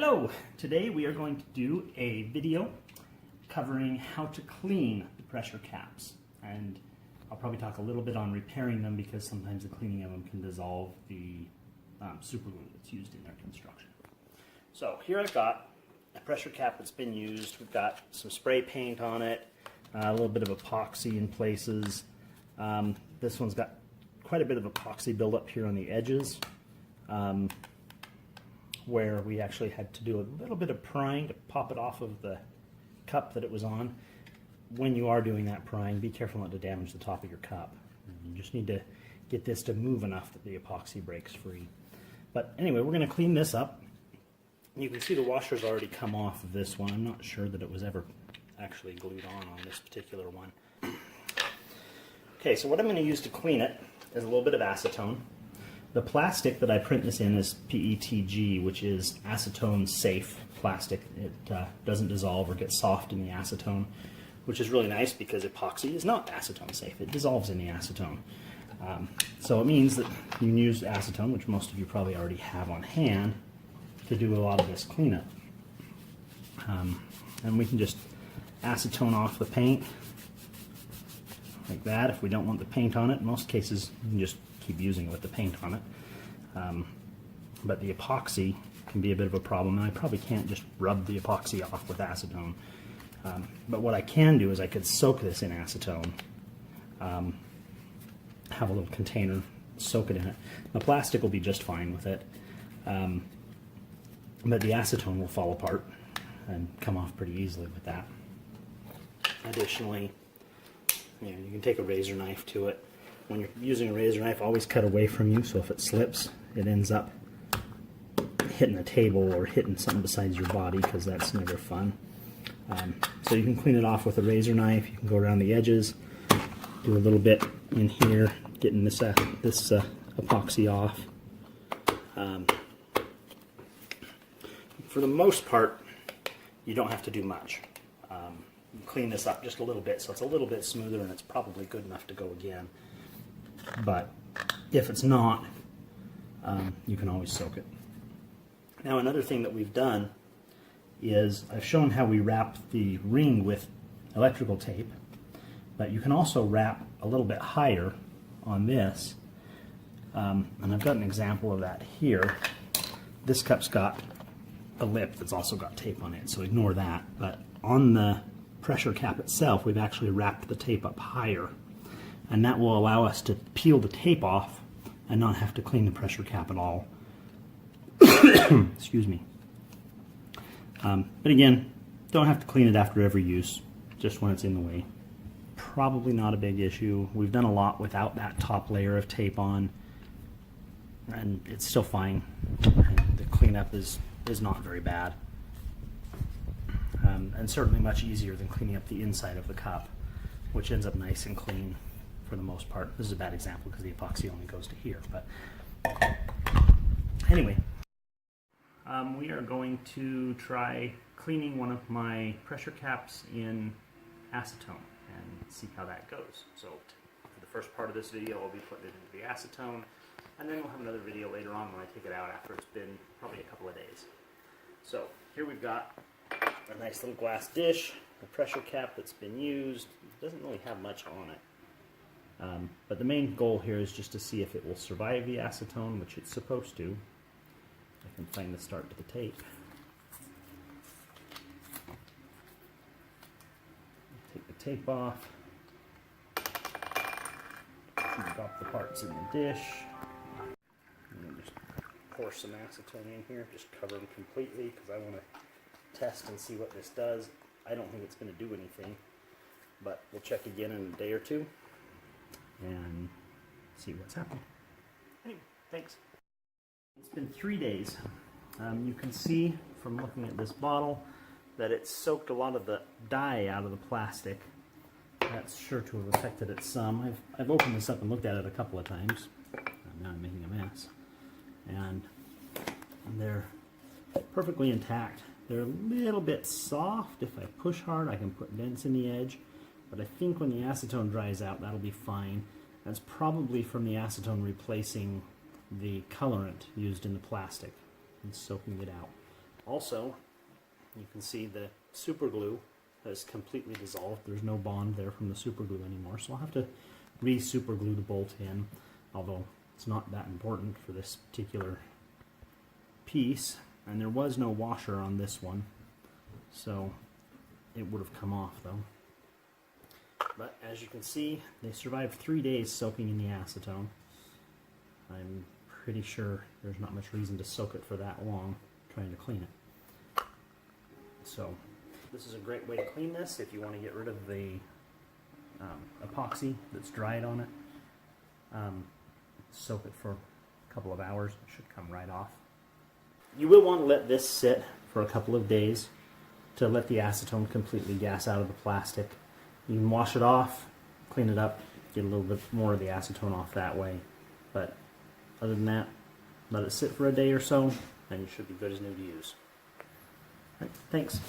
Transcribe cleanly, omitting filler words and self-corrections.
Hello! Today we are going to do a video covering how to clean the pressure caps, and I'll probably talk a little bit on repairing them because sometimes the cleaning of them can dissolve the super glue that's used in their construction. So here I've got a pressure cap that's been used. We've got some spray paint on it, a little bit of epoxy in places. This one's got quite a bit of epoxy buildup here on the edges. Where we actually had to do a little bit of prying to pop it off of the cup that it was on. When you are doing that prying, be careful not to damage the top of your cup. You just need to get this to move enough that the epoxy breaks free. But anyway, we're going to clean this up. You can see the washer's already come off of this one. I'm not sure that it was ever actually glued on this particular one. Okay, so what I'm going to use to clean it is a little bit of acetone. The plastic that I print this in is PETG, which is acetone safe plastic. It doesn't dissolve or get soft in the acetone, which is really nice because epoxy is not acetone safe. It dissolves in the acetone. So it means that you can use acetone, which most of you probably already have on hand, to do a lot of this cleanup. And we can just acetone off the paint like that if we don't want the paint on it. In most cases, you can just keep using it with the paint on it. But the epoxy can be a bit of a problem, and I probably can't just rub the epoxy off with acetone. But what I can do is I could soak this in acetone, have a little container, soak it in it. The plastic will be just fine with it, but the acetone will fall apart and come off pretty easily with that. Additionally, you can take a razor knife to it. When you're using a razor knife, always cut away from you, so if it slips, it ends up hitting a table or hitting something besides your body, because that's never fun. So you can clean it off with a razor knife. You can go around the edges, do a little bit in here, getting this epoxy off. For the most part, you don't have to do much. You clean this up just a little bit, so it's a little bit smoother, and it's probably good enough to go again. But if it's not, you can always soak it. Now, another thing that we've done is I've shown how we wrap the ring with electrical tape, but you can also wrap a little bit higher on this, and I've got an example of that here. This cup's got a lip that's also got tape on it, so ignore that. But on the pressure cap itself, we've actually wrapped the tape up higher, and that will allow us to peel the tape off and not have to clean the pressure cap at all. Excuse me. But again, don't have to clean it after every use, just when it's in the way. Probably not a big issue. We've done a lot without that top layer of tape on, and it's still fine. The cleanup is not very bad, and certainly much easier than cleaning up the inside of the cup, which ends up nice and clean for the most part. This is a bad example because the epoxy only goes to here, but anyway, we are going to try cleaning one of my pressure caps in acetone and see how that goes. So for the first part of this video, I'll be putting it into the acetone, and then we'll have another video later on when I take it out after it's been probably a couple of days. So here we've got a nice little glass dish, a pressure cap that's been used. It doesn't really have much on it. But the main goal here is just to see if it will survive the acetone, which it's supposed to. I can find the start to the tape. Take the tape off. Drop the parts in the dish. And then just pour some acetone in here. Just cover them completely because I want to test and see what this does. I don't think it's going to do anything, but we'll check again in a day or two and see what's happening. Anyway, thanks. It's been 3 days. You can see from looking at this bottle that it's soaked a lot of the dye out of the plastic. That's sure to have affected it some. I've opened this up and looked at it a couple of times. Now I'm making a mess. And they're perfectly intact. They're a little bit soft. If I push hard, I can put dents in the edge. But I think when the acetone dries out, that'll be fine. That's probably from the acetone replacing the colorant used in the plastic and soaking it out. Also, you can see the super glue has completely dissolved. There's no bond there from the super glue anymore, so I'll have to re-super glue the bolt in, although it's not that important for this particular piece. And there was no washer on this one, so it would have come off though. But as you can see, they survived 3 days soaking in the acetone. I'm pretty sure there's not much reason to soak it for that long trying to clean it. So this is a great way to clean this if you want to get rid of the epoxy that's dried on it. Soak it for a couple of hours, it should come right off. You will want to let this sit for a couple of days to let the acetone completely gas out of the plastic. You can wash it off, clean it up, get a little bit more of the acetone off that way. But other than that, let it sit for a day or so, and you should be good as new to use. All right, thanks.